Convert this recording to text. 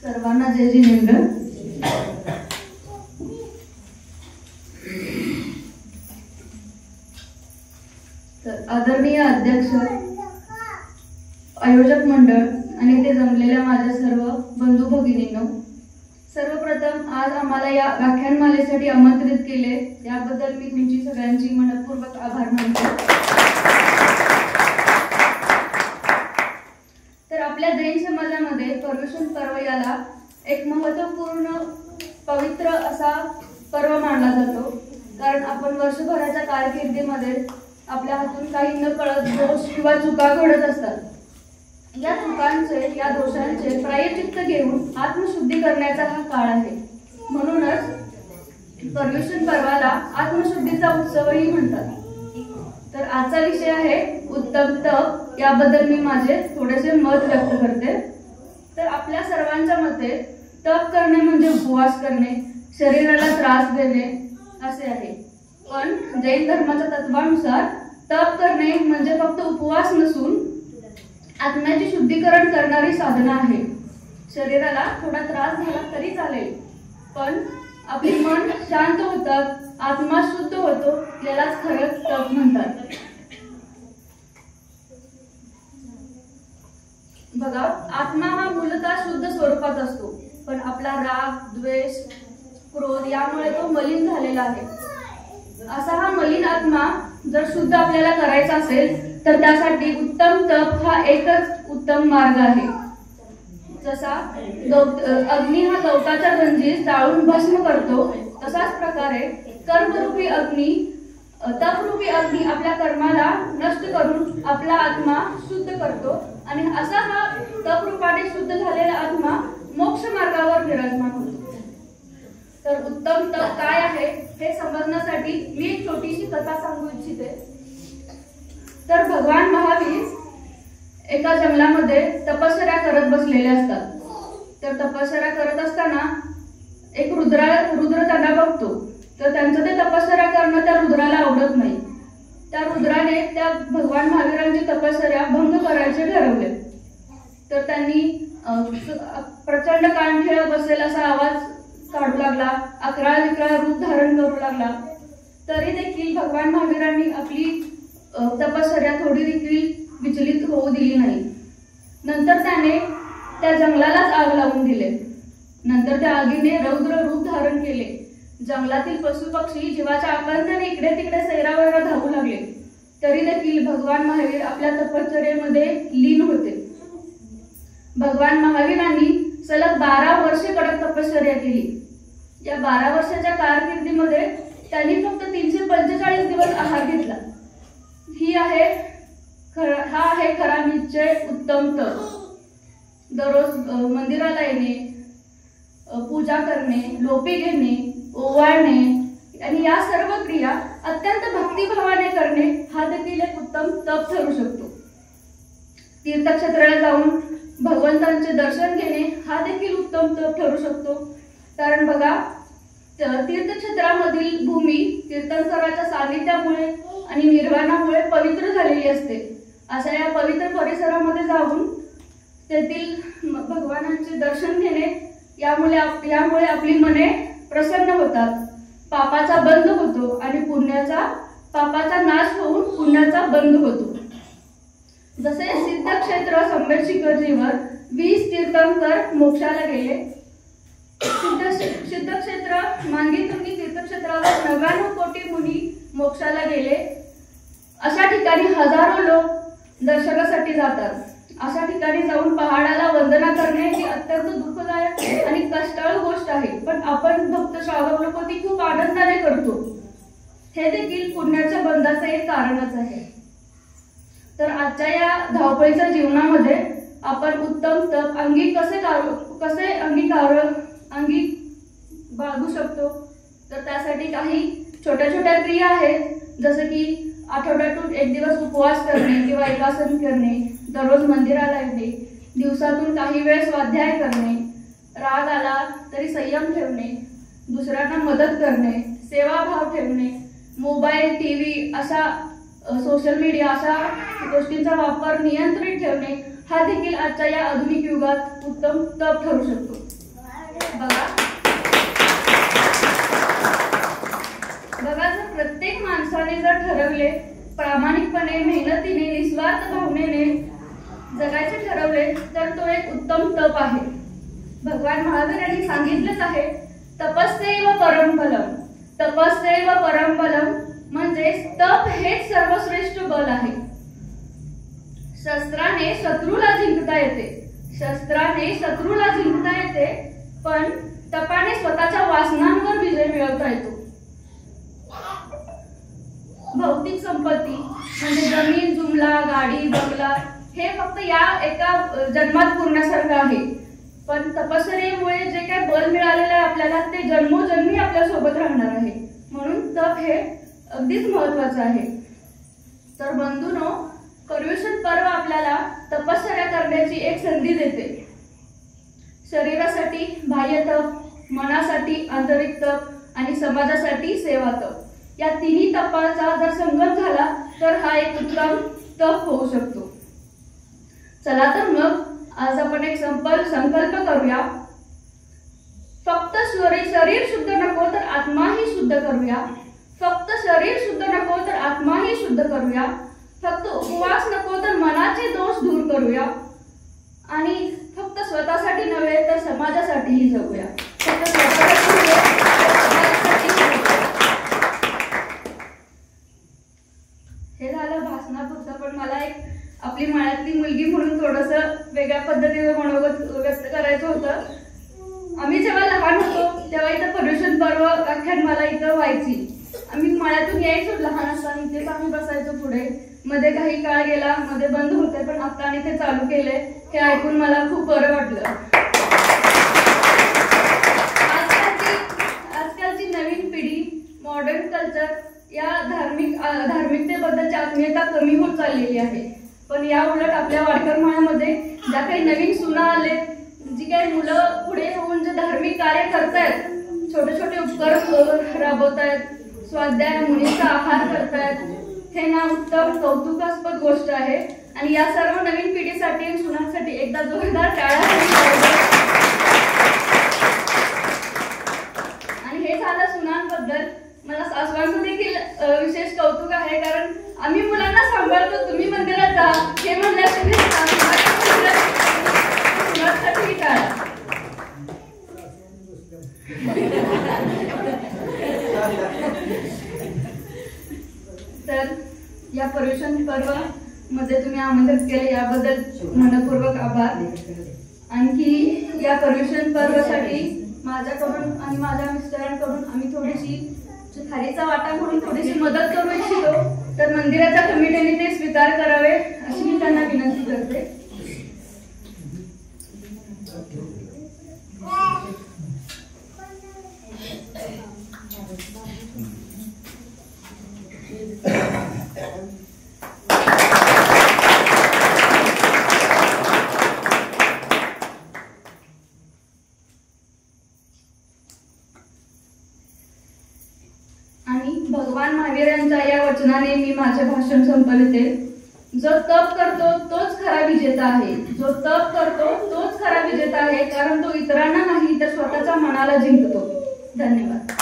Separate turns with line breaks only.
सर्वांना जय जिनेंद्र। तर आदरणीय अध्यक्ष, आयोजक मंडळ आणि ते जमलेल्या माझ्या सर्व बंधू भगिनींनो, सर्वप्रथम आज आम्हाला या व्याख्यानमालेसाठी आमंत्रित केले याबद्दल मी तुमची सगळ्यांची मनपूर्वक आभार मानतो। तर आपल्या जैन समाजामध्ये पर्युषण पर्व याला एक महत्त्वपूर्ण पवित्र असा पर्व मानला जातो, कारण आपण वर्षभराच्या कारकिर्दीमध्ये आपल्या हातून काही न कळत दोष किंवा चुका घडत असतात। या चुकांचे, या दोषांचे प्रायश्चित्त घेऊन आत्मशुद्धी करण्याचा हा काळ आहे। म्हणूनच पर्युषण पर्वाला आत्मशुद्धीचा उत्सवही म्हणतात। तर आजचा विषय आहे उत्तम तप। याबद्दल मी माझे थोडेसे मत व्यक्त करते। तर आपल्या सर्वांच्या मते तप करणे म्हणजे उपवास करणे, शरीराला त्रास देणे असे आहे। पण जैन धर्माच्या तत्वानुसार तप करणे म्हणजे फक्त उपवास नसून आत्म्याचे शुद्धीकरण करणारी साधना आहे। शरीराला थोडा त्रास झाला तरी चालेल, पण आपले मन शांत होतात, आत्मा शुद्ध होतो, यालाच खरं तप म्हणतात। बघा, आत्मा हा मूलतः शुद्ध स्वरूपात असतो, पण आपला राग, द्वेष, क्रोध यामुळे तो मलिन झालेला आहे। असा हा मलिन आत्मा जर शुद्ध आपल्याला करायचा असेल तर त्यासाठी उत्तम तप हा एकच उत्तम मार्ग आहे। जसा अग्नी हा गवताच्या गंजीस जाळून भस्म करतो, तसाच प्रकारे कर्मरूपी अग्नी, तपरूपी अग्नी आपल्या कर्माला नष्ट करून आपला आत्मा शुद्ध करतो, आणि असा हा तपरूपाने शुद्ध झालेला आत्मा मोक्ष मार्गावर विराजमान होतो। तर उत्तम तप काय आहे हे समजण्यासाठी मी एक छोटीशी कथा सांगू इच्छिते। तर भगवान महावीर एका जंगलामध्ये तपश्चर्या करत बसलेले असतात। तर तपश्चर्या करत असताना एक रुद्र त्यांना बघतो। तर त्यांचं ते तपश्चर्या करणं त्या रुद्राला आवडत नाही। त्या रुद्राने त्या भगवान महावीरांची तपश्चर्या भंग करायचे ठरवले। तर त्यांनी प्रचंड कानठेळ बसेल असा आवाज काढू लागला, अकराळ विकराळ रूप धारण करू लागला। तरी देखील भगवान महावीरांनी आपली तपश्चर्या थोडी देखील विचलित होऊ दिली नाही। नंतर त्याने त्या जंगलालाच आग लावून दिले। नंतर त्या आगीने रौद्र रूप धारण केले। जंगलातील पशु पक्षी जीवाच्या आकांताने इकडे तिकडे सैरावैरा धावू लागले। तरी देखील भगवान महावीर आपल्या तपश्चर्येमध्ये लीन होते। भगवान महावीरांनी सलग 12 वर्षे कडक तपश्चर्या केली। या 12 वर्षाच्या कारकिर्दीमध्ये त्यांनी फक्त 345 दिवस आहार घेतला। हा आहे खरा निश्चय उत्तम तप। दररोज मंदिराला येणे, पूजा करणे, लोपी घेणे, ओवाळणे आणि या सर्व क्रिया अत्यंत भक्तिभावाने करणे हा देखील एक उत्तम तप ठरू शकतो। तीर्थक्षेत्राला जाऊन भगवंतांचे दर्शन घेणे हा देखील उत्तम तप ठरू शकतो। कारण बघा, तीर्थक्षेत्रामधील भूमी तीर्थंकराच्या सानिध्यामुळे आणि निर्वाणामुळे पवित्र झालेली असते। अशा या पवित्र परिसरामध्ये जाऊन तेथील भगवानांचे दर्शन घेणे यामुळे आपली मने प्रसन्न होतात, पापाचा बंध होतो आणि पापाचा नाश होऊन पुण्याचा बंध होतो। जसे सिद्धक्षेत्र संमेशिखरीवर 20 तीर्थंकर मोक्षाला गेले, सिद्धक्षेत्र मांगीतुंगी तीर्थक्षेत्रावर 99 कोटी मुनी मोक्षाला गेले। अशा ठिकाणी हजारो लोक दर्शनासाठी जातात। अशा ठिकाणी जाऊन पहाडाला वंदना करणे ही अत्यंत दुःखदायक आणि कष्टाळू गोष्ट आहे, पण आपण भक्त श्रावक लोक ती खूप आनंदाने करतो। हे देखील पुण्याच्या बंधाचे एक कारणच आहे। तर आजच्या या धावपळीच्या जीवनामध्ये आपण उत्तम तप अंगी बाळगू शकतो। तर त्यासाठी काही छोट्या छोट्या क्रिया आहेत, जसे की आठवड्यातून एक दिवस उपवास करणे किंवा एकासन करणे, दररोज मंदिराला येणे, दिवसातून काही वेळ स्वाध्याय करणे, राग आला तरी संयम ठेवणे, दुसऱ्यांना मदत करणे, सेवाभाव ठेवणे, मोबाईल, टीव्ही अशा सोशल मीडिया अशा गोष्टींचा वापर नियंत्रित ठेवणे हा देखील आजच्या या आधुनिक युगात उत्तम तप ठरू शकतो। निष्ठापणे, मेहनतीने, निस्वार्थ भावनेने जगायचे ठरवले तर तो एक उत्तम तप आहे. भगवान महावीरांनी सांगितलेच आहे, तपस्यैव परम बलम. तपस्यैव परम बलम म्हणजे तप हेच सर्वश्रेष्ठ बल आहे. शस्त्राने शत्रूला जिंकता येते, शस्त्राने शत्रूला जिंकता येते, पण तपाने स्वतःच्या वासनांवर विजय मिळवता येतो. भौतिक संपत्ती म्हणजे जमीन, जुमला, गाडी, बंगला हे फक्त या एका जन्मात पुरण्यासारखं आहे, पण तपश्चर्येमुळे जे काही बल मिळालेलं आहे आपल्याला ते जन्मोजन्मी आपल्या सोबत राहणार आहे. म्हणून तप हे अगदीच महत्वाचं आहे. तर बंधूंनो, पर्युषण पर्व आपल्याला तपश्चर्या करण्याची एक संधी देते. शरीरासाठी बाह्य तप, मनासाठी आंतरिक तप आणि समाजासाठी सेवा तप, या तिन्ही तपाचा जर संगम झाला तर हा एक उत्तम तप होऊ शकतो. चला तर मग आज आपण एक संकल्प करूया. फक्त शरीर शुद्ध नको तर आत्माही शुद्ध करूया. फक्त शरीर शुद्ध नको तर आत्माही शुद्ध करूया. फक्त उपवास नको तर मनाचे दोष दूर करूया. आणि फक्त स्वतःसाठी नव्हे तर समाजासाठीही जगूया. फक्त स्वतःसाठी नव्हे तर समाजासाठी जगूया. हे झालं भाषणापुरतं, पण मला एक आपली माळ्यातली मुलगी म्हणून थोडंसं वेगळ्या पद्धतीने मनोगत व्यक्त करायचं होतं. आम्ही जेव्हा लहान होतो तेव्हा इथं पर्युषण पर्व व्याख्यान मला इथं व्हायची. आम्ही माळ्यातून यायचो लहान असताना, इथेच आम्ही बसायचो पुढे. मध्ये काही काळ गेला, मध्ये बंद होते, पण आता आणि ते चालू केले हे ऐकून मला खूप बरं वाटलं. आजकालची नवीन पिढी मॉडर्न कल्चर या धार्मिकतेबद्दलची आत्मीयता कमी होत चाललेली आहे. पण या उलट आपल्या वाडकर माळ्यामध्ये ज्या काही नवीन सुना आलेत, जी काही मुलं पुढे होऊन जे धार्मिक कार्य करतायत, छोटे छोटे उपक्रम राबवतायत, स्वाध्याय, मुलींचा आहार करतायत, हे ना उत्तम कौतुकास्पद गोष्ट आहे. आणि या सर्व नवीन पिढीसाठी, सुनांसाठी एकदा जोरदार टाळ्या. आणि हे झालं सुनांबद्दल. मला सासवांचं देखील विशेष कौतुक आहे, कारण आम्ही मुलांना सांभाळतो, तुम्ही मंदिरात जा हे म्हणल्यासाठी सुनांसाठी टाळ्या. तर या पर्युषण पर्व मध्ये तुम्ही आमंत्रित केले याबद्दल मनपूर्वक आभार. आणखी या पर्युषण पर्वासाठी माझ्याकडून आणि माझ्या मिस्टरांकडून आम्ही थोडीशी खारीचा वाटा म्हणून थोडीशी मदत करू इच्छितो. तर मंदिराच्या कमिटीने ते स्वीकार करावे अशी मी त्यांना विनंती करते. आणि भगवान महावीरांच्या या वचनाने मी माझे भाषण संपवते. जो तप करतो तोच खरा विजेता आहे. जो तप करतो तोच खरा विजेता आहे, कारण तो इतरांना नाही तर स्वतःच्या मनाला जिंकतो. धन्यवाद.